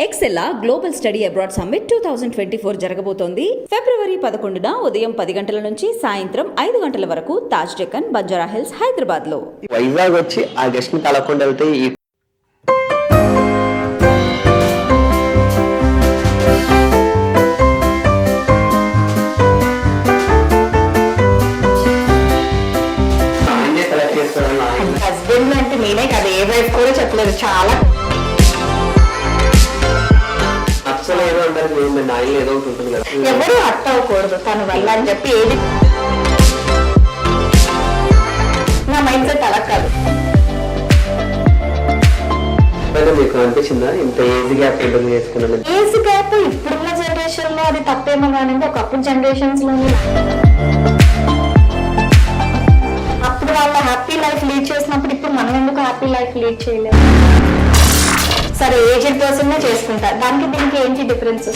ఎక్సెల్లా global study abroad summit 2024 జరగబోతోంది. ఫిబ్రవరి 11న ఉదయం 10 గంటల నుంచి సాయంత్రం 5 గంటల వరకు తాజ్ డెక్కన్, బంజారా హిల్స్, హైదరాబాద్ లో. వైజాగ్ వచ్చి ఆ గెస్ట్ ని కలవకుండా వెళ్తే ఈ హస్బెండ్ అంటే నేనే కదా, ఏ వైఫ్ కూడా చెప్పలేదు. చాలా ఏదో అంటారు, ఏదో ఒకటి ఉంటుంది కదా, ఎవరు హర్ట్ అవ్వకూడదు తన వల్ల అని చెప్పి ఏది నా మైండ్ సెట్ అలా కాదు. మీకు అనిపించిందా ఇంత ఏజ్ గ్యాప్ ఇంటర్వ్యూ చేసుకున్నాను? ఏజ్ గ్యాప్ ఇప్పుడున్న జనరేషన్ లో అది తప్పేమో కానీ ఒకప్పుడు జనరేషన్స్ లోని అప్పుడు వాళ్ళ హ్యాపీ లైఫ్ లీడ్ చేసినప్పుడు ఇప్పుడు మనం ఎందుకు హ్యాపీ లైఫ్ లీడ్ చేయలేము? సరే ఏజ్డ్ పర్సన్ చేసుకుంటారు, దానికి దీనికి ఏంటి డిఫరెన్స్?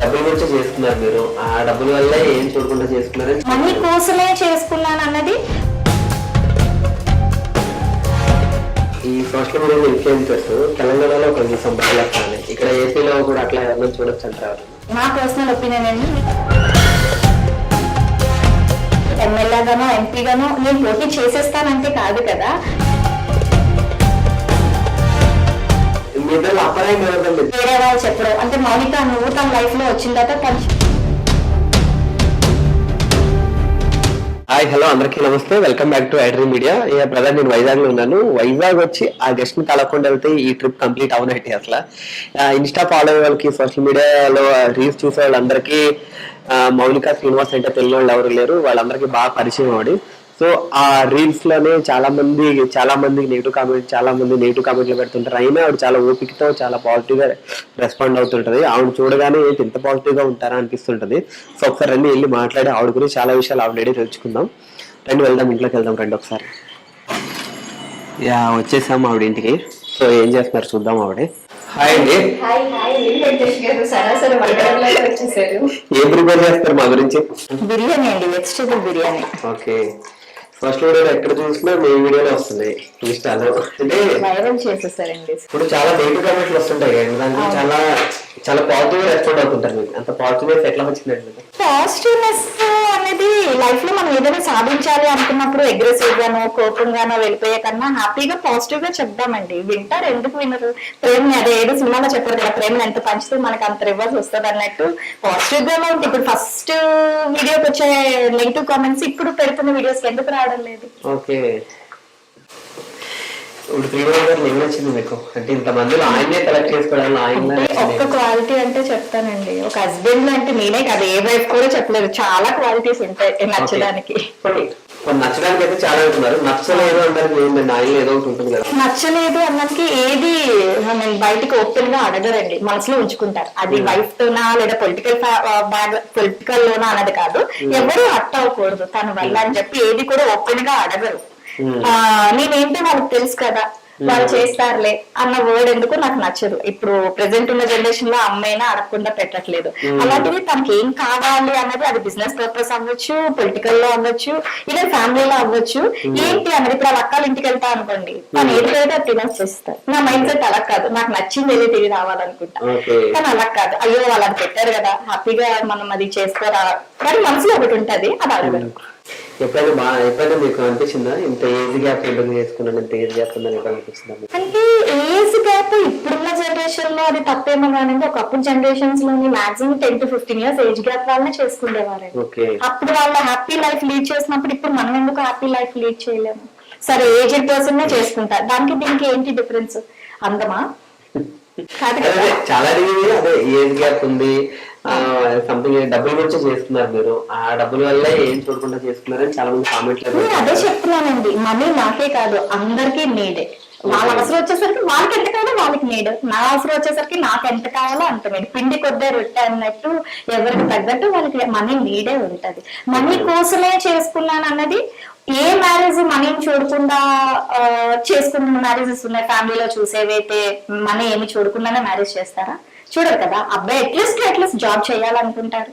డబ్బుల గురించి చేసుకున్నారు మీరు, ఆ డబ్బుల వల్ల ఏం చూడకుండా చేసుకున్నారు? మనీ కోసమే చేసుకున్నాను అన్నది. ఈ సోషల్ మీడియా ఇన్ఫ్లుయెన్సర్స్ తెలంగాణలో ఒక సంపర్కాలి, ఇక్కడ ఏపీలో కూడా అట్లా ఎవరైనా చూడొచ్చు అంటారు. నా పర్సనల్ ఒపీనియన్ అండి, ఎమ్మెల్యే గానో ఎంపీ గానో నేను పోటీ చేసేస్తానంటే కాదు కదా. వేరే వాళ్ళు చెప్పడం అంటే మౌనిక నువ్వు తన లైఫ్ లో వచ్చిన తర్వాత హాయ్ హలో అందరికీ నమస్తే, welcome back to iDream media. Brother నేను వైజాగ్ లో ఉన్నాను. వైజాగ్ వచ్చి ఆ గెస్ట్ ని కలవకుండా వెళ్తే ఈ ట్రిప్ కంప్లీట్ అవునట్టు. అసలు ఇన్స్టా ఫాలో అయ్యే వాళ్ళకి, సోషల్ మీడియాలో రీల్స్ చూసే వాళ్ళందరికీ మౌనిక శ్రీనివాస్ అంటే తెలియని వాళ్ళు ఎవరు లేరు, వాళ్ళందరికీ బాగా పరిచయం ఆవిడ. సో ఆ రీల్స్ లోనే చాలా మంది నెగిటివ్ కామెంట్లు పెడుతుంటారు. అయినా ఆవిడ చాలా ఓపికతో చాలా పాజిటివ్ గా రెస్పాండ్ అవుతుంటది. ఆవిడ చూడగానే ఏంటి ఇంత పాజిటివ్ గా ఉంటారా అనిపిస్తుంటది. సో ఒకసారి రండి వెళ్ళి మాట్లాడి ఆవిడ గురించి చాలా విషయాలు ఆవిడ తెలుసుకుందాం. రండి వెళ్దాం, ఇంట్లోకి వెళ్దాం రండి ఒకసారి. వచ్చేసాము ఆవిడ ఇంటికి. సో ఏం చేస్తున్నారు చూద్దాం ఆవిడ. హాయ్ అండి. ఏం ప్రిపేర్ చేస్తారు మా గురించి? బిర్యానీ అండి, vegetable biryani. Okay, first video ఎక్కడ చూసినా మీ వీడియోలో వస్తున్నాయి ఇన్స్టాలో. అంటే వైరల్ చేసేసారండి. ఇప్పుడు చాలా నెగిటివ్ కామెంట్లు వస్తుంటాయి కదా, దానికి చాలా చాలా పాజిటివ్ రెస్పాండ్ అవుతుంటారు. మీకు అంత పాజిటివ్నెస్ ఎట్లా వచ్చిందండి? పాజిటివ్నెస్ అనేది లైఫ్ లో మనం ఏదైనా సాధించాలి అనుకున్నప్పుడు అగ్రెసివ్ గానో కోపంగానో వెళ్ళిపోయే కన్నా హ్యాపీగా పాజిటివ్ గా చెప్దామండి. వింటారు, ఎందుకు వినరు? ప్రేమని అదే ఏదో సినిమాలో చెప్పారు కదా, ప్రేమని ఎంత పంచితే మనకు అంత రివర్స్ వస్తుంది అన్నట్టు పాజిటివ్ గానే ఉంటుంది. ఇప్పుడు ఫస్ట్ వీడియోకి వచ్చే నెగిటివ్ కామెంట్స్ ఇప్పుడు పెడుతున్న వీడియోస్ ఎందుకు రావడం లేదు? ఓకే, ఇప్పుడు శ్రీనివాస్ గారు ఏం నచ్చింది మీకు? అంటే ఇంతమందిలో ఆయనే సెలెక్ట్ చేసుకోవడం ఒక్క క్వాలిటీ అంటే చెప్తానండి, ఒక హస్బెండ్ అంటే నేనే కదా, ఏ వైఫ్ కూడా చెప్పలేదు. చాలా క్వాలిటీస్ ఉంటాయి నచ్చడానికి. నచ్చడానికి అయితే చాలా ఉంటున్నారు, నచ్చలేదు అంటే ఆయన ఏదో ఒకటి ఉంటుంది కదా. నచ్చలేదు అన్నకి ఏది బయటకి ఓపెన్ గా అడగరండి, మనసులో ఉంచుకుంటారు. అది వైఫ్ తోనా లేదా పొలిటికల్ లోనా అన్నది కాదు. ఎవరు హర్ట్ అవ్వకూడదు తన వల్ల అని చెప్పి ఏది కూడా ఓపెన్ గా అడగరు. నేనేంటో వాళ్ళకి తెలుసు కదా, వాళ్ళు చేస్తారులే అన్న వర్డ్ ఎందుకు నాకు నచ్చదు. ఇప్పుడు ప్రెసెంట్ ఉన్న జనరేషన్ లో అమ్మాయినా అడగకుండా పెట్టట్లేదు. అలాంటిది తనకి ఏం కావాలి అన్నది, అది బిజినెస్ పర్పస్ అవ్వచ్చు, పొలిటికల్ లో అవ్వచ్చు, ఇలా ఫ్యామిలీలో అవ్వచ్చు. ఏంటి అన్నది ఇప్పుడు వాళ్ళ అక్కల ఇంటికి వెళ్తా అనుకోండి, తను ఏది పెడితే అది తినేస్తారు. నా మైండ్ సెట్ అలా కాదు, నాకు నచ్చింది ఏది తిరిగి రావాలనుకుంటా. కానీ అలా కాదు, అయ్యో వాళ్ళు అది పెట్టారు కదా హ్యాపీగా మనం అది చేసుకోరా, కానీ మనసులో ఒకటి ఉంటది, అది అడగదు. ఎప్పుడైనా మీకు అనిపించిందా ఇంత ఏజ్ గ్యాప్ ఇంటర్వ్యూ చేసుకున్నాను, ఇంత ఏజ్ గ్యాప్ ఉందని అనిపించిందా? అంటే ఏజ్ గ్యాప్ ఇప్పుడున్న జనరేషన్ లో అది తప్పేమో కానీ ఒకప్పుడు జనరేషన్స్ లోని maximum 10 to 15 years age gap వాళ్ళనే చేసుకునేవారు. అప్పుడు వాళ్ళ హ్యాపీ లైఫ్ లీడ్ చేసినప్పుడు ఇప్పుడు మనం ఎందుకు హ్యాపీ లైఫ్ లీడ్ చేయలేము? సరే ఏజ్డ్ పర్సన్ చేసుకుంటారు, దానికి దీనికి ఏంటి డిఫరెన్స్? అందమా కాదు కదా. చాలా అదే ఏజ్ గ్యాప్ ఉంది, సంథింగ్ డబ్బుల గురించి చేసుకున్నారు మీరు, ఆ డబ్బుల వల్ల ఏం చూడకుండా చేసుకున్నారని చాలా మంది కామెంట్లు. అదే చెప్తున్నానండి, మనీ నాకే కాదు అందరికీ నీడే. వాళ్ళ అవసరం వచ్చేసరికి వాళ్ళకి ఎంత కావాలో వాళ్ళకి నీడు, నా అవసరం వచ్చేసరికి నాకు ఎంత కావాలో అంత నీడు. పిండి కొద్దే రొట్టె అన్నట్టు ఎవరికి తగ్గట్టు వాళ్ళకి మనీ నీడే ఉంటది. మనీ కోసమే చేసుకున్నాను అన్నది ఏ మ్యారేజ్ మనీని చూడకుండా చేసుకున్న మ్యారేజెస్ ఉన్నాయి. ఫ్యామిలీలో చూసేవైతే మనీ ఏమి చూడకుండానే మ్యారేజ్ చేస్తారా? చూడరు కదా. అబ్బాయి అట్లీస్ట్ జాబ్ చేయాలనుకుంటారు,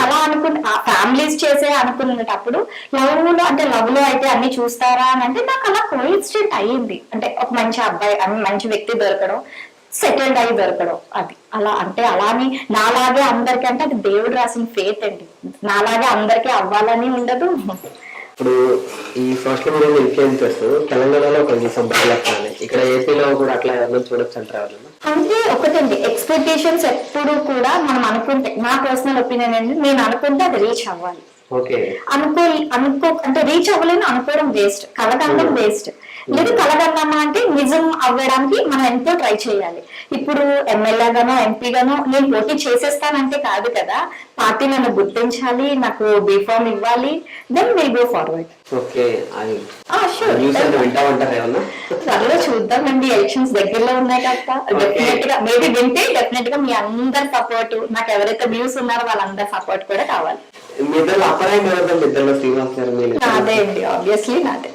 అలా అనుకుంటే ఆ ఫ్యామిలీస్ చేసే అనుకునేటప్పుడు లవ్ లో అయితే అన్ని చూస్తారా అని అంటే నాకు అలా కోఇన్సిడెంట్ అయ్యింది. అంటే ఒక మంచి అబ్బాయి మంచి వ్యక్తి దొరకడం, సెకండ్ అయి దొరకడం, అది అలా అంటే అలానే నాలాగే అందరికీ అంటే అది దేవుడు రాసిన ఫేత్ అండి. నాలాగే అందరికీ అవ్వాలని ఉండదు. ఇప్పుడు ఈ సోషల్ మీడియా ఇన్ఫ్లుయెన్సర్స్ తెలంగాణలో ఒక సంబంధాలు ఇక్కడ ఏపీలో కూడా అట్లా ఎవరైనా చూడొచ్చు అంటారు వాళ్ళని. అంటే ఒకటండి, ఎక్స్పెక్టేషన్స్ ఎప్పుడు కూడా మనం అనుకుంటే, నా పర్సనల్ ఒపీనియన్ అండి, నేను అనుకుంటే అది రీచ్ అవ్వాలి. ఓకే, అనుకో అంటే రీచ్ అవ్వలేని అనుకోవడం వేస్ట్, కలగడం వేస్ట్. లేదు కలగన్నామా అంటే నిజం అవ్వడానికి మనం ఎంతో ట్రై చేయాలి. ఇప్పుడు ఎమ్మెల్యేగానో ఎంపీగానో నేను పోటీ చేసేస్తానంటే కాదు కదా, పార్టీ నన్ను గుర్తించాలి, నాకు బీఫామ్ ఇవ్వాలి, then will go forward. Okay, త్వరలో చూద్దామండి, ఎలక్షన్స్ దగ్గరలో ఉన్నాయి కదా. డెఫినెట్ గా మేబీ వింటే డెఫినెట్ గా మీ అందరి సపోర్ట్, నాకు ఎవరైతే వ్యూస్ ఉన్నారో వాళ్ళందరి సపోర్ట్ కూడా కావాలి. నాదే అండి, ఆబ్వియస్లీ నాదే.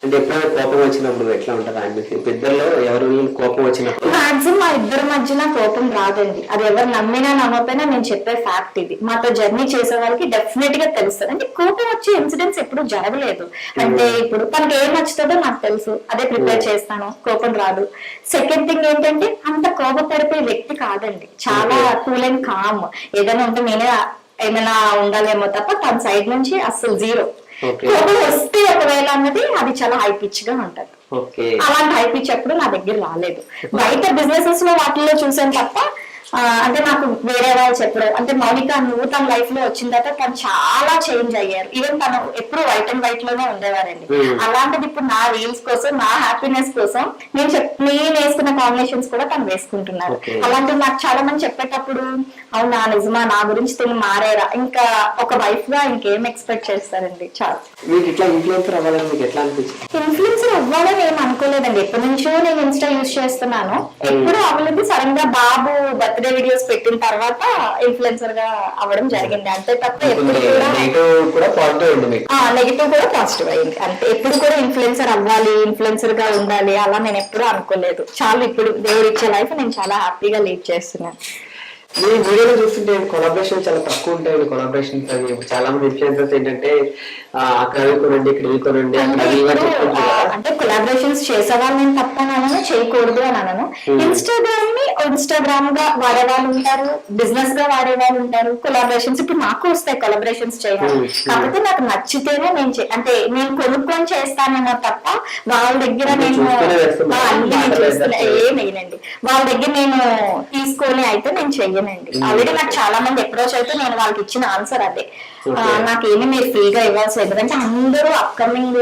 అంటే ఎప్పుడైనా కోపం వచ్చినప్పుడు ఎట్లా ఉంటుంది ఆయన ఇద్దరిలో ఎవరు కోపం వచ్చినప్పుడు? మాక్సిమం మా ఇద్దరి మధ్యన కోపం రాదండి. అది ఎవరు నమ్మినా నమ్మకపోయినా నేను చెప్పే ఫ్యాక్ట్ ఇది. మాతో జర్నీ చేసే వాళ్ళకి డెఫినెట్ గా తెలుస్తుంది. అంటే కోపం వచ్చే ఇన్సిడెంట్స్ ఎప్పుడు జరగలేదు. అంటే ఇప్పుడు తనకి ఏం నచ్చుతుందో నాకు తెలుసు, అదే ప్రిపేర్ చేస్తాను, కోపం రాదు. సెకండ్ థింగ్ ఏంటంటే అంత కోపపడిపోయే వ్యక్తి కాదండి, చాలా కూల్ అండ్ కామ్. ఏదైనా ఉంటే నేనే ఏమైనా ఉండాలేమో తప్ప తన సైడ్ నుంచి అస్సలు జీరో. కోపం వస్తే ఒకవేళ అన్నది అది చాలా హై పిచ్ గా ఉంటది. అలాంటి హై పిచ్ ఎప్పుడు నా దగ్గర రాలేదు. బయట బిజినెసెస్ లో వాటిల్లో చూసాను తప్ప అంటే నాకు వేరే వాళ్ళు చెప్పడం, అంటే మౌనిక నువ్వు తన లైఫ్ లో వచ్చిన తర్వాత తను చాలా చేంజ్ అయ్యారు. ఈవెన్ తను ఎప్పుడు వైట్ అండ్ వైట్ లోనే ఉండేవారండి. అలాంటిది ఇప్పుడు నా రీల్స్ కోసం, నా హ్యాపీనెస్ కోసం నేను వేసుకున్న కాంబినేషన్స్ కూడా తను వేసుకుంటున్నారు. అలాంటివి నాకు చాలా మంది చెప్పేటప్పుడు అవునా నిజమా, నా గురించి తిని మారేరా, ఇంకా ఒక వైఫ్ గా ఇంకేం ఎక్స్పెక్ట్ చేస్తారండి. చాలా ఇన్ఫ్లుయెన్సర్ అవ్వాలని ఏం అనుకోలేదండి. ఎప్పటి నుంచో నేను ఇన్స్టా యూజ్ చేస్తున్నాను. ఎప్పుడు అవ్వలేదు. సడన్ గా బాబు బర్త్డే వీడియోస్ పెట్టిన తర్వాత ఇన్ఫ్లుయెన్సర్ గా అవ్వడం జరిగింది. అంతే తప్ప ఎప్పుడు కూడా నెగిటివ్ కూడా పాజిటివ్ అయింది. అంటే ఎప్పుడు కూడా ఇన్ఫ్లుయెన్సర్ అవ్వాలి, ఇన్ఫ్లుయెన్సర్ గా ఉండాలి అలా నేను ఎప్పుడూ అనుకోలేదు. చాలా ఇప్పుడు దేవుడు ఇచ్చే లైఫ్ నేను చాలా హ్యాపీగా లీడ్ చేస్తున్నాను. మీ వీడియోలో చూస్తుంటే కొలాబరేషన్ చాలా తక్కువ ఉంటాయి. కొలాబరేషన్స్ అవి చాలా మంది ఇన్ఫ్లుయెన్సర్స్ ఏంటంటే అక్కడ కొనండి, ఇక్కడ కొనండి, అంటే కొలాబరేషన్స్ చేసేవాళ్ళు నేను తప్పనను, చేయకూడదు అని అనను. ఇన్స్టాగ్రామ్ గా వాడే వాళ్ళు ఉంటారు, బిజినెస్ గా వాడే వాళ్ళు ఉంటారు. కొలాబరేషన్స్ ఇప్పుడు నాకు వస్తాయి కొలాబరేషన్స్ చేయాలి. కాకపోతే నాకు నచ్చితేనే నేను అంటే నేను కొనుక్కొని చేస్తానేమో తప్ప వాళ్ళ దగ్గర నేను ఏమేనండి, వాళ్ళ దగ్గర నేను తీసుకొని అయితే నేను చెయ్యనండి. ఆల్రెడీ నాకు చాలా మంది అప్రోచ్ అయితే నేను వాళ్ళకి ఇచ్చిన ఆన్సర్ అదే, నాకేమి మీరు ఫ్రీగా ఇవ్వాల్సి, ఎందుకంటే అందరూ అప్కమింగ్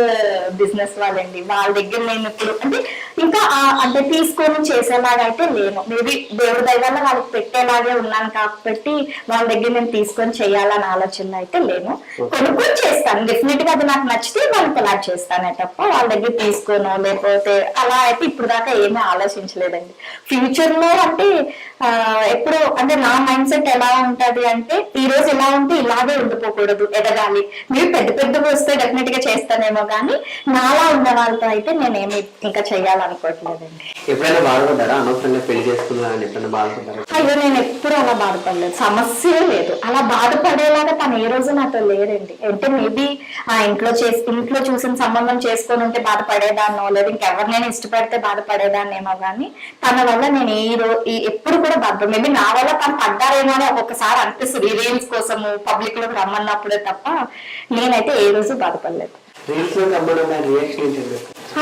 బిజినెస్ వాళ్ళండి. వాళ్ళ దగ్గర నేను ఇప్పుడు అంటే ఇంకా అంటే తీసుకొని చేసేలాగా అయితే లేను. మేబీ దేవుడి దైవాల్లో వాళ్ళకి పెట్టేలాగే ఉన్నాను కాబట్టి వాళ్ళ దగ్గర నేను తీసుకొని చేయాలని ఆలోచన అయితే లేను. కొనుక్కొని చేస్తాను డెఫినెట్ గా, అది నాకు నచ్చితే వాళ్ళు కొలాబ్ చేస్తానే తప్ప వాళ్ళ దగ్గర తీసుకోను లేకపోతే అలా అయితే ఇప్పుడు దాకా ఏమీ ఆలోచించలేదండి. ఫ్యూచర్ లో అంటే ఎప్పుడు అంటే నా మైండ్ సెట్ ఎలా ఉంటది అంటే ఈ రోజు ఎలా ఉంటే ఇలాగే ఉండిపోకూడదు, ఎదగాలి. మీరు పెద్ద పెద్దగా వస్తే డెఫినెట్ గా చేస్తానేమో కానీ నాలా ఉన్న వాళ్ళతో అయితే నేనేమి ఇంకా చెయ్యాలనుకోవట్లేదండి. ఎప్పుడైనా బాధపడ్డారా అనవసరంగా పెళ్లి చేసుకున్నారని? ఎప్పుడైనా బాధపడ్డారా? అయ్యో నేను ఎప్పుడు అలా బాధపడలేదు, సమస్య లేదు. అలా బాధపడేలాగా తను ఏ రోజు నాతో లేరండి. అంటే మేబీ ఇంట్లో చూసిన సంబంధం చేసుకొని ఉంటే బాధపడేదాన్నో, లేదా ఇంకెవరినైనా ఇష్టపడితే బాధపడేదాన్నేమో కానీ తన వల్ల నేను ఎప్పుడు కూడా బాధపడ, మేబీ నా వల్ల తను పడ్డారేమో అని ఒక్కొక్కసారి అనిపిస్తుంది రీల్స్ కోసము పబ్లిక్ లోకి రమ్మన్నప్పుడే తప్ప నేనైతే ఏ రోజు బాధపడలేదు.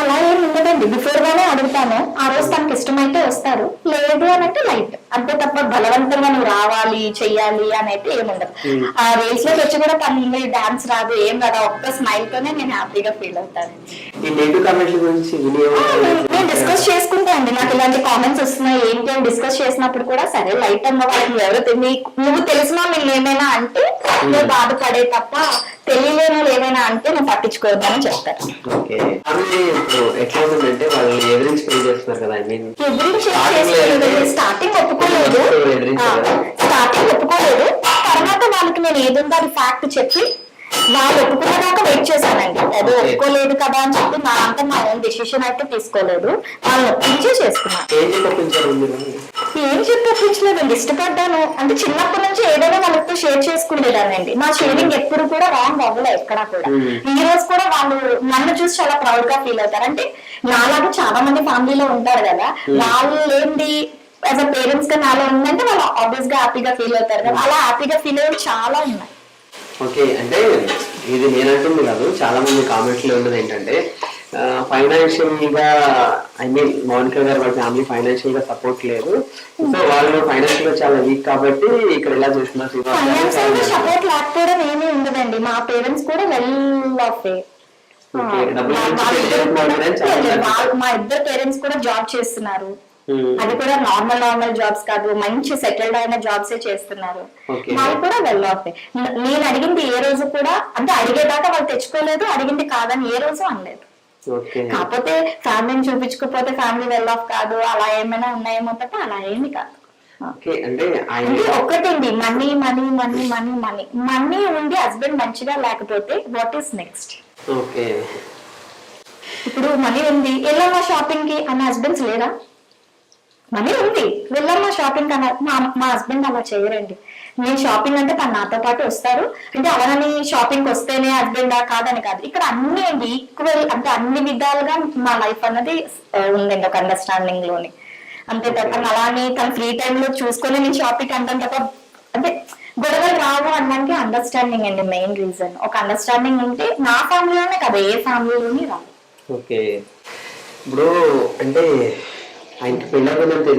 అలా ఏమి ఉండదండి, బిఫోర్ గానే అడుగుతాను. ఆ రోజు తనకి ఇష్టమైతే వస్తారు, లేదు అని అంటే లైట్ అంతే తప్ప బలవంతంగా నువ్వు రావాలి చెయ్యాలి అని అయితే ఏముండదు. ఆ రీల్స్ లోకి వచ్చి కూడా తన డాన్స్ రాదు ఏం రాదు, ఒక్క స్మైల్ తోనే నేను హ్యాపీగా ఫీల్ అవుతాను. నేను డిస్కస్ చేసుకుంటా అండి, నాకు ఇలాంటి కామెంట్స్ వస్తున్నాయి ఏంటి అని డిస్కస్ చేసినప్పుడు కూడా సరే లైట్ అన్న వాళ్ళకి ఎవరు నువ్వు తెలిసినా నేను ఏమైనా అంటే నువ్వు బాధపడే తప్ప తెలియలేని ఏమైనా అంటే నువ్వు పట్టించుకోవద్దని చెప్తారు. స్టార్టింగ్ ఒప్పుకోలేదు, తర్వాత వాళ్ళకి నేను ఏదుందో అది ఫ్యాక్ట్ చెప్పి వాళ్ళు ఒప్పుకునేదాకా వెయిట్ చేశానండి. ఏదో ఒప్పుకోలేదు కదా అని చెప్పి నా ఓన్ డెసిషన్ అయితే తీసుకోలేదు, వాళ్ళు ఒప్పించే చేసుకున్నాను. ఏం చెప్పలేదండి, ఇష్టపడ్డాను అంటే చిన్నప్పటి నుంచి ఏదైనా వాళ్ళతో షేర్ చేసుకునేదానండి. నా షేరింగ్ ఎప్పుడు కూడా రాంగ్ అవ్వలే ఎక్కడా కూడా. ఈ రోజు కూడా వాళ్ళు నన్ను చూసి చాలా ప్రౌడ్ గా ఫీల్ అవుతారు. అంటే నాలాగా చాలా మంది ఫ్యామిలీలో ఉంటారు కదా, వాళ్ళు ఏంటి యాజ్ అ పేరెంట్స్ గా నాలో ఉందంటే వాళ్ళు ఆబ్వియస్ గా హ్యాపీగా ఫీల్ అవుతారు కదా, అలా హ్యాపీగా ఫీల్ అయ్యేవి చాలా ఉన్నాయి. ఓకే, అంటే ఇది నేనంటుంది కాదు, చాలా మంది కామెంట్స్ లో ఉన్నది ఏంటంటే ఫైనాన్షియల్ గా ఐ మీన్ మౌనిక గారు వాళ్ళ ఫ్యామిలీ ఫైనాన్షియల్ గా సపోర్ట్ లేదు, సో వాళ్ళు ఫైనాన్షియల్ గా చాలా వీక్ కాబట్టి ఇక్కడ ఎలా చేస్తున్నారు. ఫైనాన్షియల్ గా సపోర్ట్ లేకపోవడం ఏమీ ఉండదండి. మా పేరెంట్స్ కూడా వెల్ ఆఫ్ మా ఇద్దరు పేరెంట్స్ కూడా జాబ్ చేస్తున్నారు. అది కూడా నార్మల్ జాబ్స్ కాదు, మంచి సెటిల్డ్ అయిన జాబ్స్ చేస్తున్నారు. వాళ్ళు కూడా వెల్ ఆఫ్. నేను అడిగింది ఏ రోజు కూడా అంటే అడిగేదాకా వాళ్ళు తెచ్చుకోలేదు, అడిగింది కాదని ఏ రోజు అనలేదు. కాకపోతే ఫ్యామిలీని చూపించుకోకపోతే ఫ్యామిలీ వెల్ ఆఫ్ కాదు, అలా ఏమైనా ఉన్నాయేమో తప్ప అలా ఏమి కాదు. అంటే ఒక్కటండి, money money money money money money ఉండి హస్బెండ్ మంచిగా లేకపోతే వాట్ ఈస్ నెక్స్ట్? ఇప్పుడు మనీ ఉంది వెళ్ళమ్మా షాపింగ్ కి అన్న హస్బెండ్స్ లేరా? మనీ ఉంది వెళ్ళమ్మా షాపింగ్ అన్న మా హస్బెండ్ అలా చేయరండి. నేను షాపింగ్ అంటే తను నాతో పాటు వస్తారు. అంటే అలాని షాపింగ్ వస్తేనే హస్బెండ్ కాదని కాదు, ఇక్కడ అన్ని అండి ఈక్వల్, అంటే అన్ని విధాలుగా మా లైఫ్ అన్నది ఉందండి ఒక అండర్స్టాండింగ్ లోని. అంతే తప్ప అలానే తన ఫ్రీ టైమ్ లో చూసుకొని నేను షాపింగ్ అంటాను తప్ప అంటే గొడవలు రావు అనడానికి అండర్స్టాండింగ్ అండి మెయిన్ రీజన్. ఒక అండర్స్టాండింగ్ ఉంటే నా ఫ్యామిలీలోనే కదా ఏ ఫ్యామిలీలోని రావు. ఓకే, ఇప్పుడు అంటే ఆయనకి పెళ్ళి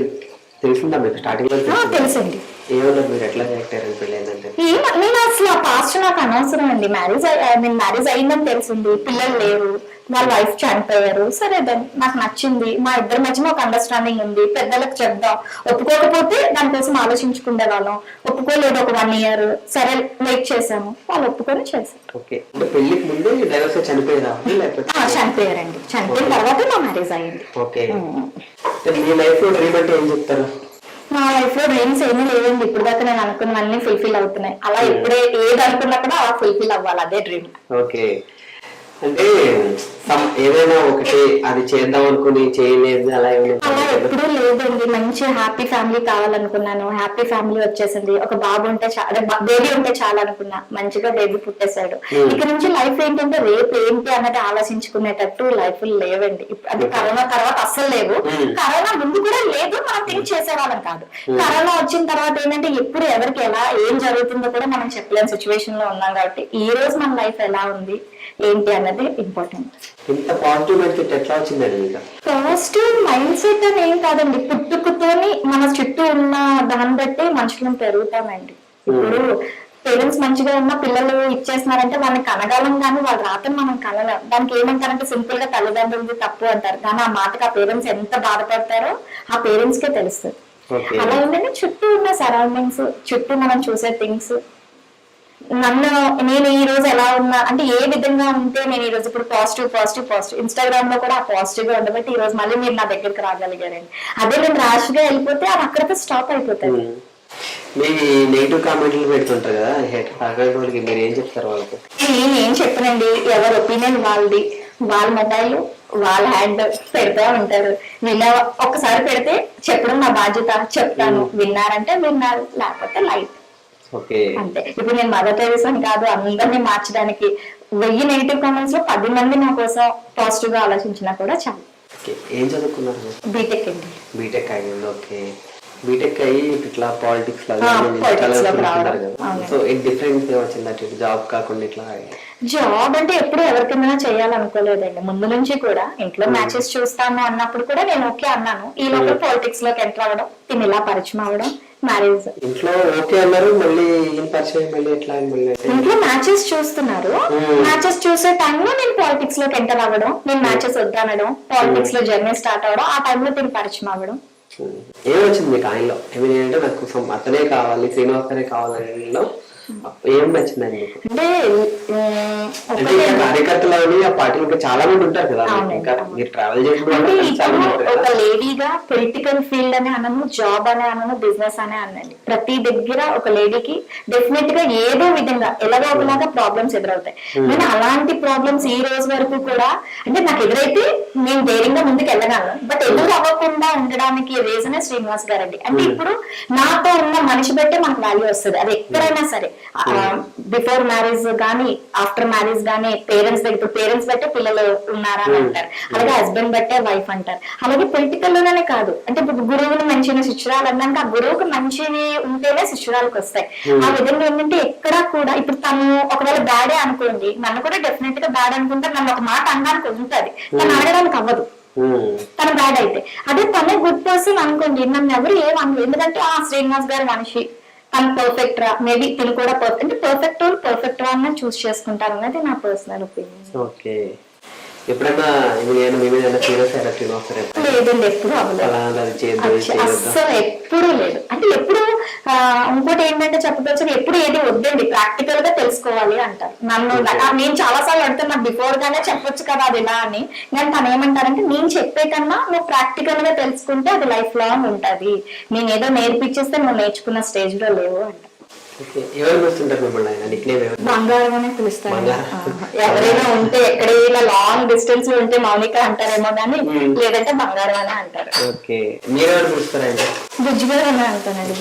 తెలిసిందా మీకు స్టార్టింగ్ లో? తెలుసండి. ఏమన్నారు మీరు, ఎట్లా సెలెక్ట్ అయ్యారు పెళ్ళి ఏంటంటే? నేను అసలు ఆ పాస్ట్ నాకు అనవసరం అండి. మ్యారేజ్ అయిందని తెలిసింది, పిల్లలు లేరు, వాళ్ళ వైఫ్ చనిపోయారు. సరే దాన్ని నాకు నచ్చింది, మా ఇద్దరి మధ్యన ఒక అండర్స్టాండింగ్ ఉంది, పెద్దలకు చెప్దాం, ఒప్పుకోకపోతే దానికోసం ఆలోచించుకునే వాళ్ళం. ఒప్పుకోలేదు ఒక 1 year, సరే వెయిట్ చేశాము, వాళ్ళు ఒప్పుకొని చేశారు. ఓకే, అంటే పెళ్లికి ముందు డైవర్స్ చనిపోయారా? చనిపోయారండి. చనిపోయిన తర్వాత మా మ్యారేజ్ అయింది. ఓకే, మీ లైఫ్ లో డ్రీమ్ అంటే ఏం చెప్తారు? నా లైఫ్ లో డ్రీమ్స్ ఏమీ లేవండి. ఇప్పుడు దాకా నేను అనుకున్నవన్నీ ఫుల్ఫిల్ అవుతున్నాయి. అలా ఇప్పుడే ఏది అనుకున్నా కూడా అలా ఫుల్ఫిల్ అవ్వాలి, అదే డ్రీమ్. ఓకే, అంటే ఏదైనా ఒకటి అది చేద్దాం అనుకుని చేయలేదు అలా ఎప్పుడూ లేదండి. మంచి హ్యాపీ ఫ్యామిలీ కావాలనుకున్నాను, హ్యాపీ ఫ్యామిలీ వచ్చేసింది. ఒక బాబు ఉంటే బేబీ ఉంటే చాలా అనుకున్నా, మంచిగా బేబీ పుట్టేశాడు. ఇక్కడ నుంచి లైఫ్ ఏంటంటే రేపు ఏంటి అన్నది ఆలోచించుకునేటట్టు లైఫ్ లేవండి. అది కరోనా తర్వాత అస్సలు లేవు, కరోనా ముందు కూడా లేదు, మనం థింక్ చేసేవాళ్ళం కాదు. కరోనా వచ్చిన తర్వాత ఏంటంటే ఎప్పుడు ఎవరికి ఎలా ఏం జరుగుతుందో కూడా మనం చెప్పలేని సిచ్యువేషన్ లో ఉన్నాం. కాబట్టి ఈ రోజు మన లైఫ్ ఎలా ఉంది ఏంటి అన్నది ఇంపార్టెంట్. ఇంత పాజిటివ్ మైండ్ సెట్ ఎట్లా వచ్చిందండి మీకు? పాజిటివ్ మైండ్ సెట్ అని ఏం కాదండి, పుట్టుకతోని మన చుట్టూ ఉన్న దాన్ని బట్టి మనుషులను పెరుగుతామండి. ఇప్పుడు పేరెంట్స్ మంచిగా ఉన్న పిల్లలు ఇచ్చేస్తున్నారంటే వాళ్ళని కనగలం కానీ వాళ్ళ రాతను మనం కనలేం. దానికి ఏమంటారంటే సింపుల్ గా తల్లిదండ్రులది తప్పు అంటారు, కానీ ఆ మాటకి ఆ పేరెంట్స్ ఎంత బాధపడతారో ఆ పేరెంట్స్ కే తెలుస్తుంది. అలా ఏంటంటే చుట్టూ ఉన్న సరౌండింగ్స్, చుట్టూ మనం చూసే థింగ్స్, నేను ఈ రోజు ఎలా ఉన్నా అంటే ఏ విధంగా ఉంటే నేను ఈ రోజు ఇప్పుడు పాజిటివ్ ఇన్స్టాగ్రామ్ లో కూడా పాజిటివ్ గా ఉండబట్టి ఈ రోజు మళ్ళీ మీరు నా దగ్గరికి రాగలిగారండి. అదే నేను ర్యాష్ గా వెళ్ళిపోతే అది అక్కడితో స్టాప్ అయిపోతాయి. మీ నెగిటివ్ కామెంట్లు పెడుతుంటారు కదా, వాళ్ళకి మీరు ఏం చెప్తారు? వాళ్ళకి నేను ఏం చెప్పనండి, ఎవరి ఒపీనియన్ వాళ్ళది, వాళ్ళ మొబైల్ వాళ్ళ హ్యాండ్ పెడతా ఉంటారు. ఒక్కసారి పెడితే చెప్పడం నా బాధ్యత, చెప్తాను. విన్నారంటే విన్నారు, లేకపోతే లైట్ అంతే. ఇప్పుడు నేను మదర్ టెరెసా అని కాదు, అందరినీ మార్చడానికి 1000 నెగిటివ్ కామెంట్స్ లో 10 మంది నా కోసం పాజిటివ్ గా ఆలోచించినా కూడా చాలు. ఏం చదువుకున్నారు? బీటెక్ అండి. బీటెక్ అయ్యింది. ఓకే, బీటెక్ అయ్యి ఇట్లా పాలిటిక్స్ సో డిఫరెన్స్ వచ్చింది జాబ్ కాకుండా ఇట్లా? జాబ్ అంటే ఎప్పుడు ఎవరికైనా చేయాలనుకోలేదండి ముందు నుంచి కూడా. ఇంట్లో మ్యాచెస్ చూస్తాను అన్నప్పుడు కూడా నేను ఓకే అన్నాను. ఈ లోపల పాలిటిక్స్ లోకి ఎంటర్ అవ్వడం, దీన్ని ఇలా పరిచయం అవ్వడం, మ్యారేజ్. ఇంట్లో ఓకే అన్నారు, మళ్ళీ ఇంట్లో మ్యాచెస్ చూస్తున్నారు. మ్యాచెస్ చూసే టైంలో నేను పాలిటిక్స్ లోకి ఎంటర్ అవ్వడం, నేను మ్యాచెస్ వద్దనడం, పాలిటిక్స్ లో జర్నీ స్టార్ట్ అవ్వడం, ఆ టైంలో దీన్ని పరిచయం అవ్వడం. ఏమొచ్చింది మీకు ఆయనలో? ఏమిటంటే నాకు అతనే కావాలి, శ్రీనివాస్ అనే కావాలని ఏం నచ్చిందండి మీకు? అంటే అంటే ఇంకా కార్యకర్తలని ఆ పార్టీలో ఇంకా చాలా మంది ఉంటారు కదా, ఇంకా మీరు ట్రావెల్ చేసిన అంటే చాలా ఇప్పుడు మంది ఉంటారు ఒక కదా. లేడీగా పొలిటికల్ ఫీల్డ్ అనే అనను, జాబ్ అనే అనను, బిజినెస్ అనే అనండి, ప్రతి దగ్గర ఒక లేడీకి డెఫినెట్ గా ఏదో విధంగా ఎలాగో ఒకలాగా ప్రాబ్లమ్స్ ఎదురవుతాయి. నేను అలాంటి ప్రాబ్లమ్స్ ఈ రోజు వరకు కూడా అంటే నాకు ఎదురైతే నేను ధైర్యంగా ముందుకు వెళ్ళగలను, బట్ ఎదురు అవ్వకుండా ఉండడానికి రీజనే శ్రీనివాస్ గారండి. అంటే ఇప్పుడు నాతో ఉన్న మనిషి బట్టే మనకు వాల్యూ వస్తుంది, అది ఎక్కడైనా సరే, బిఫోర్ మ్యారేజ్ గానీ ఆఫ్టర్ మ్యారేజ్ గానీ, పేరెంట్స్ దగ్గర పేరెంట్స్ బట్టే పిల్లలు ఉన్నారా అని అంటారు, అలాగే హస్బెండ్ బట్టే వైఫ్ అంటారు. అలాగే పొలిటికల్ లోనే కాదు, అంటే ఇప్పుడు గురువుని మంచిన శిష్యురాలు అన్నాక ఆ గురువుకు మంచివి ఉంటేనే శిష్యురాలకు వస్తాయి. ఆ విధంగా ఏంటంటే ఎక్కడా కూడా ఇప్పుడు తను ఒకవేళ బ్యాడే అనుకోండి, నన్ను కూడా డెఫినెట్ గా బ్యాడ్ అనుకుంటే నన్ను ఒక మాట అనడానికి ఉంటది, తను అడగడానికి అవ్వదు తన బ్యాడ్ అయితే. అదే తనే గుడ్ పర్సన్ అనుకోండి, నన్ను ఎవరు ఏమనరు, ఎందుకంటే ఆ శ్రీనివాస్ గారి మనిషి, తను పర్ఫెక్ట్ రా, మేబీ తిను కూడా అంటే పర్ఫెక్ట్ అని చూస్ చేసుకుంటారు అనేది నా పర్సనల్ ఒపీనియన్. ఓకే, ఎప్పుడైనా నేను మీ మీద సీరియస్ అయినట్టు లేదండి, ఎప్పుడు అవ్వలేదు, అస్సలు ఎప్పుడు లేదు. అంటే ఎప్పుడు ఇంకోటి ఏంటంటే చెప్పదలుచుని ఎప్పుడు ఏది వద్దండి, ప్రాక్టికల్ గా తెలుసుకోవాలి అంటారు నన్ను. నేను చాలా సార్లు అడుగుతున్నా బిఫోర్ గానే చెప్పొచ్చు కదా అది ఇలా అని, కానీ తను ఏమంటారంటే నేను చెప్పే కన్నా నువ్వు ప్రాక్టికల్ గా తెలుసుకుంటే అది లైఫ్ లాంగ్ ఉంటది, నేను ఏదో నేర్పించేస్తే నువ్వు నేర్చుకున్న స్టేజ్ లో లేవు అంట. ఎవరు పిలుస్తుంటారు మిమ్మల్ని? ఆయన నిక్నేమ్ ఏమన్నా? బంగారమనే పిలుస్తాను. ఎవరైనా ఉంటే ఎక్కడైనా లాంగ్ డిస్టెన్స్ లో ఉంటే మౌనిక అంటారేమో కానీ, లేదంటే బంగారం అనే అంటారు. ఓకే, మీరెవరు పిలుస్తారండి? బుజ్జిబాబు అనే అంటానండి,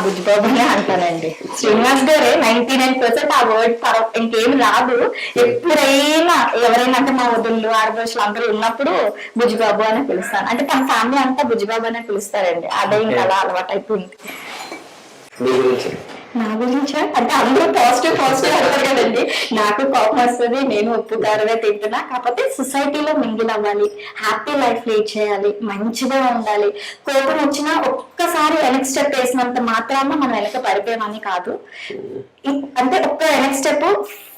బుజ్జిబాబు అనే అంటానండి. శ్రీనివాస్ గారే 99% ఆ వర్డ్ ఇంకేం రాదు. ఎప్పుడైనా ఎవరైనా అంటే మా వదుళ్ళు ఆడపడుచులు అందరూ ఉన్నప్పుడు బుజ్జిబాబు అనే పిలుస్తాను. అంటే తన ఫ్యామిలీ అంతా బుజ్జిబాబు అనే పిలుస్తారండి, అదే ఇంకా అలా అలవాటు అయిపోయింది. నా గురించి అంటే అందరూ పాజిటివ్ అంటారు కదండి, నాకు కోపం వస్తుంది, నేను ఉప్పు కారమే తింటున్నా. కాకపోతే సొసైటీలో మింగిల్ అవ్వాలి, హ్యాపీ లైఫ్ లీడ్ చేయాలి, మంచిగా ఉండాలి. కోపం వచ్చినా ఒక్కసారి వెనక్ స్టెప్ వేసినంత మాత్రాన మనం వెనక పడిపోయామని కాదు, అంటే ఒక్క వెనక్ స్టెప్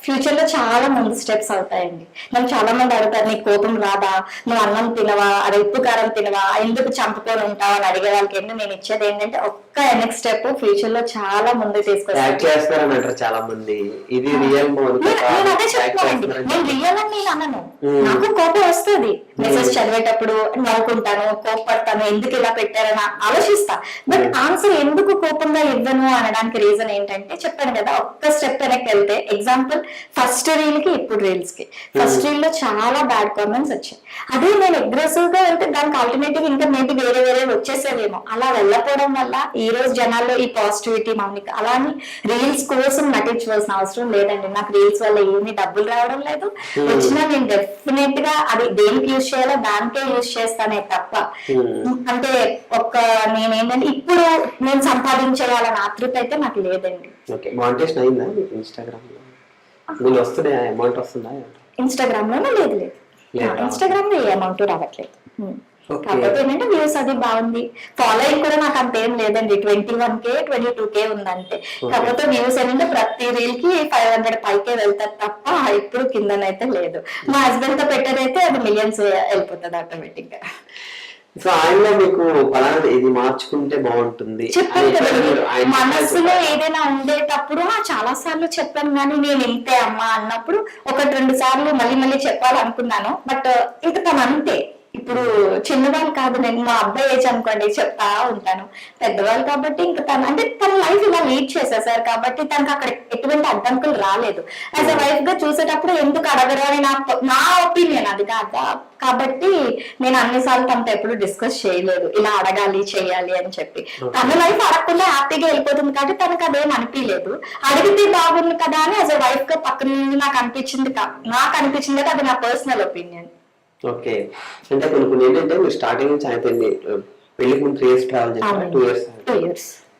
ఫ్యూచర్ లో చాలా ముందు స్టెప్స్ అవుతాయండి. నన్ను చాలా మంది అడుగుతారు, నీకు కోపం రాదా, నువ్వు అన్నం తినవా, అది ఉప్పు కారం తినవా, ఎందుకు చంపుకొని ఉంటావు అని అడిగే వాళ్ళకి నేను ఇచ్చేది ఏంటంటే ఒక్క నెక్స్ట్ స్టెప్ ఫ్యూచర్ లో చాలా ముందు తీసుకొస్తాను. చాలా మంది ఇది రియల్. నేను అదే చెప్తానండి, నేను రియల్ అని నేను అన్నాను, నాకు కోపం వస్తుంది, మెసేజ్ చదివేటప్పుడు నవ్వుకుంటాను, కోపడతాను, ఎందుకు ఇలా పెట్టారని ఆలోచిస్తా, బట్ ఆన్సర్ ఎందుకు కోపంగా ఇవ్వను అనడానికి రీజన్ ఏంటంటే చెప్పాను కదా, ఒక్క స్టెప్ వెనక్కి వెళ్తే ఎగ్జాంపుల్ ఫస్ట్ రీల్ కి ఇప్పుడు రీల్స్ కి, ఫస్ట్ రీల్ లో చాలా బ్యాడ్ కామెంట్స్ వచ్చాయి, అదే నేను అగ్రెసివ్ గా వెళ్తే దానికి ఆల్టర్నేటివ్ ఇంకా మేబీ వేరే వచ్చేసేవేమో. అలా వెళ్ళకపోవడం వల్ల ఈ రోజు జనాల్లో ఈ పాజిటివిటీ మౌనిక అలాని రీల్స్ కోసం నటించవలసిన అవసరం లేదండి. నాకు రీల్స్ వల్ల ఏమీ డబ్బులు రావడం లేదు, వచ్చినా నేను డెఫినెట్ గా అది దేనికి యూజ్ చేయాలో దానికే యూజ్ చేస్తానే తప్ప, అంటే నేనేంటంటే ఇప్పుడు నేను సంపాదించేయాలని ఆతృత అయితే నాకు లేదండి. ఇన్స్టాగ్రామ్ లోనే లేదు, ఇన్స్టాగ్రామ్ లో ఏ అమౌంట్ రావట్లేదు. కాకపోతే ఏంటంటే వ్యూస్ అది బాగుంది, ఫాలోయింగ్ కూడా నాకు అంతేం లేదండి, 21K 22K ఉందంటే. కాకపోతే వ్యూస్ ఏంటంటే ప్రతి రీల్ కి 500 పైకే వెళ్తారు తప్ప ఇప్పుడు కిందనైతే లేదు. మా హస్బెండ్ తో పెట్టేదైతే అది మిలియన్స్ వెళ్ళిపోతుంది ఆటోమేటిక్ గా. సో ఆయనలో మీకు పలానా ఇది మార్చుకుంటే బాగుంటుంది చెప్పాను కదండి, మనస్సులో ఏదైనా ఉండేటప్పుడు చాలా సార్లు చెప్పాను, కానీ నేను ఇంతే అమ్మా అన్నప్పుడు 1-2 సార్లు మళ్ళీ చెప్పాలనుకున్నాను, బట్ ఇంకా తను అంతే. ఇప్పుడు చిన్నవాళ్ళు కాదు, నేను మా అబ్బాయి ఏజ్ అనుకోండి చెప్తా ఉంటాను, పెద్దవాళ్ళు కాబట్టి ఇంకా తన లైఫ్ ఇలా లీడ్ చేసేసారు కాబట్టి తనకు అక్కడ ఎటువంటి అడ్డంకులు రాలేదు. యాజ్ అ వైఫ్ గా చూసేటప్పుడు ఎందుకు అడగరు అని నా ఒపీనియన్ అది కాదా, కాబట్టి నేను అన్నిసార్లు తనతో ఎప్పుడు డిస్కస్ చేయలేదు ఇలా అడగాలి చేయాలి అని చెప్పి. తన లైఫ్ అడగకుండా హ్యాపీగా వెళ్ళిపోతుంది కాబట్టి తనకు అదేం అనిపించలేదు, అడిగితే బాగుంది కదా అని యాజ్ అ వైఫ్ గా పక్కన నుండి నాకు అనిపించింది కదా, అది నా పర్సనల్ ఒపీనియన్. ఓకే, అంటే కొన్ని ఏంటంటే మీరు స్టార్టింగ్ నుంచి అయిపోయింది, పెళ్లికి ముందు 3 years ట్రావెల్ చేస్తారు,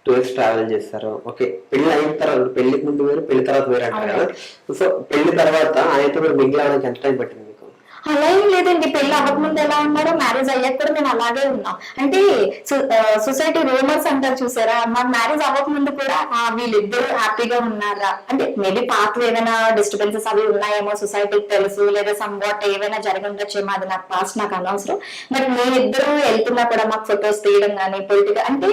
2 years ట్రావెల్ చేస్తారు. ఓకే, పెళ్లి అయిన తర్వాత, పెళ్లికి ముందు వేరు పెళ్లి తర్వాత వేరు అంటారు కదా. సో పెళ్లి తర్వాత ఆయనతో మీరు మింగిల్ అవడానికి ఎంత టైం పట్టింది మీకు? అలా ఏం లేదండి, పెళ్లి అవ్వకముందు ఎలా ఉన్నారో మ్యారేజ్ అయ్యాక కూడా నేను అలాగే ఉన్నా. అంటే సొసైటీ రూమర్స్ అంటారు చూసారా, మా మ్యారేజ్ అవ్వకముందు కూడా వీళ్ళిద్దరు హ్యాపీగా ఉన్నారా అంటే మేబీ పాత ఏదైనా డిస్టర్బెన్సెస్ అవి ఉన్నాయేమో సొసైటీకి తెలుసు, లేదా సమ్ వాట్ ఏవైనా జరిగి ఉండొచ్చేమో, అది నాకు పాస్ట్ నాకు అనవసరం. బట్ మేమిద్దరు వెళ్తున్నా కూడా మాకు ఫొటోస్ తీయడం కానీ పొలిటికల్ అంటే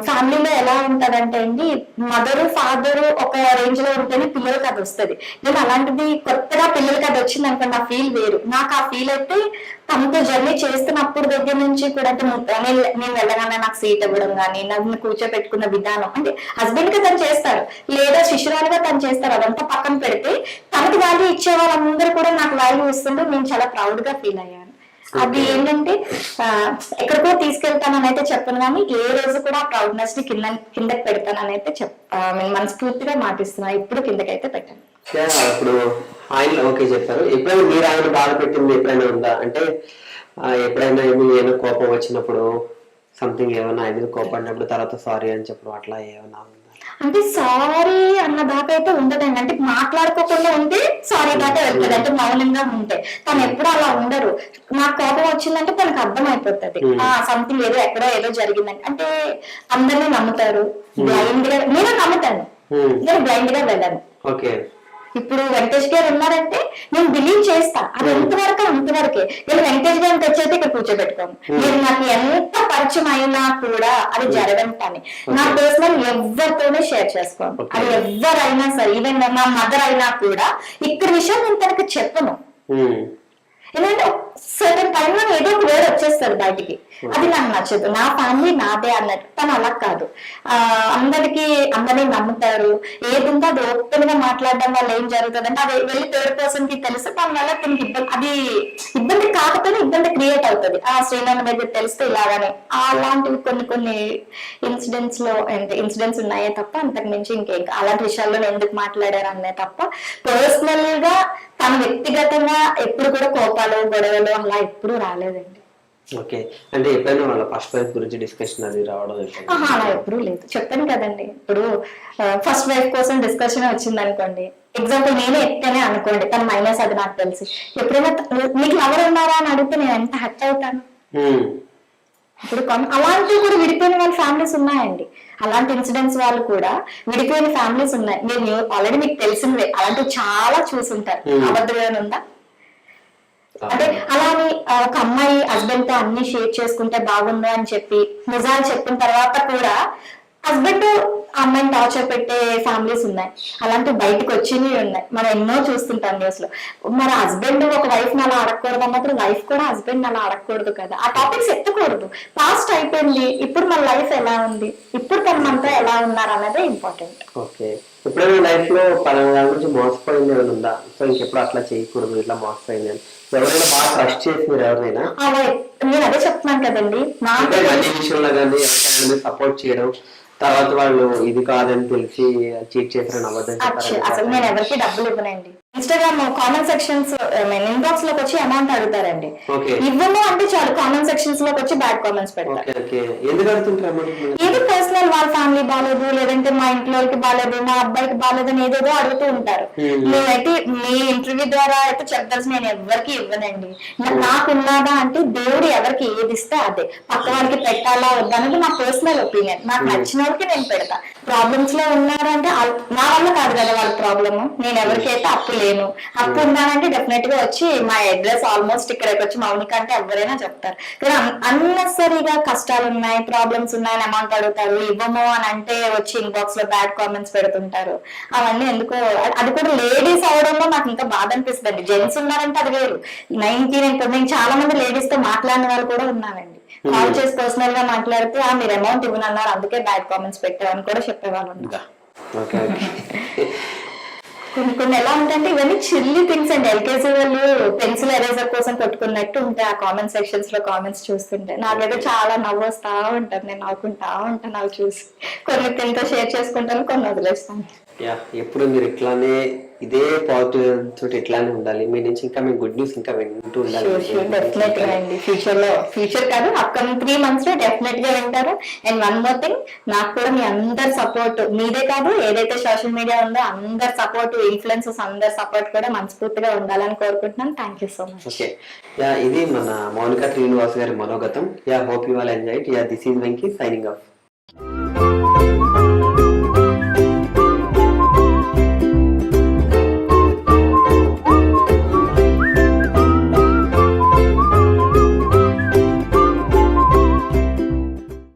ఫ్యామిలీలో ఎలా ఉంటదంటే అండి, మదర్ ఫాదర్ ఒక రేంజ్ లో ఉంటేనే పిల్లలకి అది వస్తుంది. నేను అలాంటిది కొత్తగా పిల్లలకి అది వచ్చింది అనుకోండి, ఆ ఫీల్ వేరు. నాకు ఆ ఫీల్ అయితే తమతో జర్నీ చేస్తున్నప్పుడు దగ్గర నుంచి కూడా అంటే నేను వెళ్ళగానే నాకు సీట్ ఇవ్వడం కానీ, నన్ను కూర్చోబెట్టుకున్న విధానం అంటే హస్బెండ్ గా తను చేస్తారు, లేదా శిష్యురాలుగా తను చేస్తారు, అదంతా పక్కన పెడితే తనకి వాల్యూ ఇచ్చే వాళ్ళందరూ కూడా నాకు వాల్యూ ఇస్తుంటే నేను చాలా ప్రౌడ్ గా ఫీల్ అయ్యాను. అది ఏంటంటే ఎక్కడికో తీసుకెళ్తానని అయితే చెప్పను, కానీ ఏ రోజు కూడా ప్రౌడ్నెస్ ని కిందకి పెడతానని అయితే మనస్ఫూర్తిగా మాటిస్తున్నా, ఇప్పుడు కిందకైతే పెట్టాను. ఇప్పుడు ఆయన ఓకే చెప్పారు. ఎప్పుడైనా మీరు ఆయన బాధ పెట్టింది ఎప్పుడైనా ఉందా? అంటే ఎప్పుడైనా ఏమైనా కోపం వచ్చినప్పుడు సంథింగ్ ఏమైనా ఆయన కోపడినప్పుడు తర్వాత సారీ అని చెప్పడం అట్లా ఏమైనా ఉందా? అంటే సారీ అన్న దాకా అయితే ఉండదండి. అంటే మాట్లాడుకోకుండా ఉంటే సారీ దాకా వెళ్తుంది, అంటే మౌనంగా ఉంటే. తను ఎప్పుడు అలా ఉండరు. నాకు కోపం వచ్చిందంటే తనకు అర్థం అయిపోతుంది సంథింగ్ ఏదో ఎక్కడో ఏదో జరిగిందంటే. అంటే అందరినీ నమ్ముతారు బ్లైండ్ గా, నేను నమ్ముతాను, నేను బ్లైండ్ గా వెళ్ళను. ఇప్పుడు వెంకటేష్ గారు ఉన్నారంటే నేను బిలీవ్ చేస్తా, అది అంతవరకే. నేను వెంకటేష్ గారిని తెచ్చైతే ఇక్కడ కూర్చోబెట్టుకోను. మీరు నాకు ఎంత పరిచయం అయినా కూడా అది జరగడం పని. నా పర్సనల్ ఎవరితోనే షేర్ చేసుకోను, అది ఎవరైనా సరే, ఈవెన్ నా మదర్ అయినా కూడా ఇక్కడ విషయం నేను తనకు చెప్పను. ఎందుకంటే సర్టన్ టైంలో ఏదో ఒక వేరు వచ్చేస్తారు బయటికి, అది నాకు నచ్చదు. నా ఫ్యామిలీ నాదే అన్నట్టు, తను అలా కాదు. అందరినీ నమ్ముతారు, ఏది ఉందో అది ఓపెన్ గా మాట్లాడడం వల్ల ఏం జరుగుతుంది అంటే అది వెళ్ళి థర్డ్ పర్సన్ కి తెలుసు, దాని వల్ల తనకి ఇబ్బంది కాకపోతే ఇబ్బంది క్రియేట్ అవుతుంది. శ్రీనాథ్ దగ్గర తెలిస్తే ఇలాగానే అలాంటివి కొన్ని ఇన్సిడెంట్స్ ఉన్నాయే తప్ప అంతకు మించి ఇంకేం అలాంటి విషయాల్లో ఎందుకు మాట్లాడారు అనే తప్ప పర్సనల్ గా తను వ్యక్తిగతంగా ఎప్పుడు కూడా కోపాలు గొడవలు అలా ఎప్పుడు రాలేదండి. ఓకే, అంటే ఎప్పుడైనా వాళ్ళ ఫస్ట్ వైఫ్ గురించి డిస్కషన్ అది రావడం అలా ఎప్పుడు లేదు. చెప్పాను కదండి, ఇప్పుడు ఫస్ట్ వైఫ్ కోసం డిస్కషన్ వచ్చింది అనుకోండి, ఎగ్జాంపుల్ నేనే ఎత్తేనే అనుకోండి, తన మైనస్ అది నాకు తెలిసి ఎప్పుడైనా మీకు ఎవరు ఉన్నారా అని అడిగితే నేను ఎంత హర్ట్ అవుతాను. ఇప్పుడు అలాంటివి కూడా విడిపోయిన వాళ్ళ ఫ్యామిలీస్ ఉన్నాయండి, అలాంటి ఇన్సిడెంట్స్ వాళ్ళు కూడా విడిపోయిన ఫ్యామిలీస్ ఉన్నాయి. మీరు ఆల్రెడీ మీకు తెలిసినవే, అలాంటివి చాలా చూసుంటారు. అబద్ధం ఉందా? అంటే అలానే ఒక అమ్మాయి హస్బెండ్ తో అన్ని షేర్ చేసుకుంటే బాగుంది అని చెప్పి నిజాలు చెప్పిన తర్వాత కూడా హస్బెండ్ అమ్మాయిని టార్చర్ పెట్టే ఫ్యామిలీస్ ఉన్నాయి. అలాంటివి బయటకు వచ్చినవి ఉన్నాయి, మనం ఎన్నో చూస్తుంటాం న్యూస్ లో. మన హస్బెండ్ ఒక వైఫ్ ని అలా అడగకూడదు అన్నప్పుడు వైఫ్ కూడా హస్బెండ్ అలా అడగకూడదు కదా, ఆ టాపిక్స్ ఎత్తకూడదు. పాస్ట్ అయిపోయింది, ఇప్పుడు మన లైఫ్ ఎలా ఉంది, ఇప్పుడు తన మనతో ఎలా ఉన్నారు అన్నదే ఇంపార్టెంట్. ఓకే, ఎప్పుడైనా లైఫ్ లో పలానా గురించి మోసపోయింది ఏమైనా ఉందా? సో ఇంకెప్పుడు అట్లా చేయకూడదు, ఇట్లా మోసపోయింది అని ఎవరైనా బాగా ట్రస్ట్ చేసి ఎవరైనా? నేను అదే చెప్తున్నాను కదండి, నాకు విషయంలో కానీ ఎవరికైనా సపోర్ట్ చేయడం, తర్వాత వాళ్ళు ఇది కాదని తెలిసి చీట్ చేస్తారని అబద్ధం అసలు నేను ఎవరికి డబ్బులు ఇవ్వనండి. ఇన్స్టాగ్రామ్ కామెంట్ సెక్షన్స్ ఇన్బాక్స్ లోకి వచ్చి అమౌంట్ అడుగుతారండి, ఇవ్వము అంటే చాలు కామెంట్ సెక్షన్స్ లోకి వచ్చి బ్యాడ్ కామెంట్స్ పెడతారు. ఏది పర్సనల్, వాళ్ళ ఫ్యామిలీ బాగాలేదు, లేదంటే మా ఇంట్లోకి బాగాలేదు, మా అబ్బాయికి బాగాలేదు అని ఏదేదో అడుగుతూ ఉంటారు. నేనైతే మీ ఇంటర్వ్యూ ద్వారా అయితే చెప్తాల్సి నేను ఎవరికి ఇవ్వనండి. నాకున్నదా అంటే దేవుడు ఎవరికి ఏది ఇస్తే అదే, పక్క వాళ్ళకి పెట్టాలా వద్దా అనేది నా పర్సనల్ ఒపీనియన్. నాకు నచ్చిన వాళ్ళకి నేను పెడతా. ప్రాబ్లమ్స్ లో ఉన్నారంటే నా వల్ల కాదు కదా వాళ్ళ ప్రాబ్లమ్, నేను ఎవరికైతే అప్పు లేను, అప్పు ఉన్నానంటే డెఫినెట్ గా వచ్చి మా అడ్రస్ ఆల్మోస్ట్ ఇక్కడికి వచ్చి మౌనిక అంటే ఎవరైనా చెప్తారు. కానీ అన్నెసరీగా కష్టాలు ఉన్నాయి, ప్రాబ్లమ్స్ ఉన్నాయని అమౌంట్ అడుగుతారు, ఇవ్వము అని అంటే వచ్చి ఇన్బాక్స్ లో బ్యాడ్ కామెంట్స్ పెడుతుంటారు. అవన్నీ ఎందుకో, అది కూడా లేడీస్ అవడంలో నాకు ఇంకా బాధ అనిపిస్తుంది. జెంట్స్ ఉన్నారంటే అది వేరు. 99% చాలా మంది లేడీస్ తో మాట్లాడిన వాళ్ళు కూడా ఉన్నారండి. కాల్ చేసి పర్సనల్ గా మాట్లాడితే మీరు అమౌంట్ ఇవ్వనన్నారు అందుకే బ్యాడ్ కామెంట్స్ పెట్టారని కూడా చెప్పేవాళ్ళు. కొన్ని ఎలా ఉంటాయంటే ఇవన్నీ చిల్లీ థింగ్స్ అండి. ఎల్కేజీ వాళ్ళు పెన్సిల్ ఎరేజర్ కోసం కొట్టుకున్నట్టు ఉంటాయి ఆ కామెంట్ సెక్షన్స్ లో కామెంట్స్ చూస్తుంటే. నాకైతే చాలా నవ్వు వస్తా ఉంటారు, నేను నవ్వుకుంటా ఉంటాను అవి చూసి. కొన్ని తింటూ షేర్ చేసుకుంటాను, కొన్ని వదిలేస్తాను. యా ఎప్పుడు మీరు ఇట్లానే ఇదే పాజిటివ్ తోటి ఇట్లానే ఉండాలి. మీ నుంచి ఇంకా మేము గుడ్ న్యూస్ ఇంకా వింటూ ఉండాలి. డెఫినెట్ గా అండి. ఫ్యూచర్ కాదు, అప్కమింగ్ 3 months లో డెఫినెట్ గా వింటారు. అండ్ వన్ మోర్ థింగ్, నాకు కూడా మీ అందరి సపోర్ట్, మీదే కాదు ఏదైతే సోషల్ మీడియా ఉందో అందరి సపోర్ట్, ఇన్ఫ్లుయెన్సర్స్ అందరి సపోర్ట్ కూడా మనస్ఫూర్తిగా ఉండాలని కోరుకుంటున్నాను. Thank you so much. Okay, yeah ఇది మన మౌనిక శ్రీనివాస్ గారి మనోగతం. Yeah hope you all enjoy it. Yeah this is Venky signing of.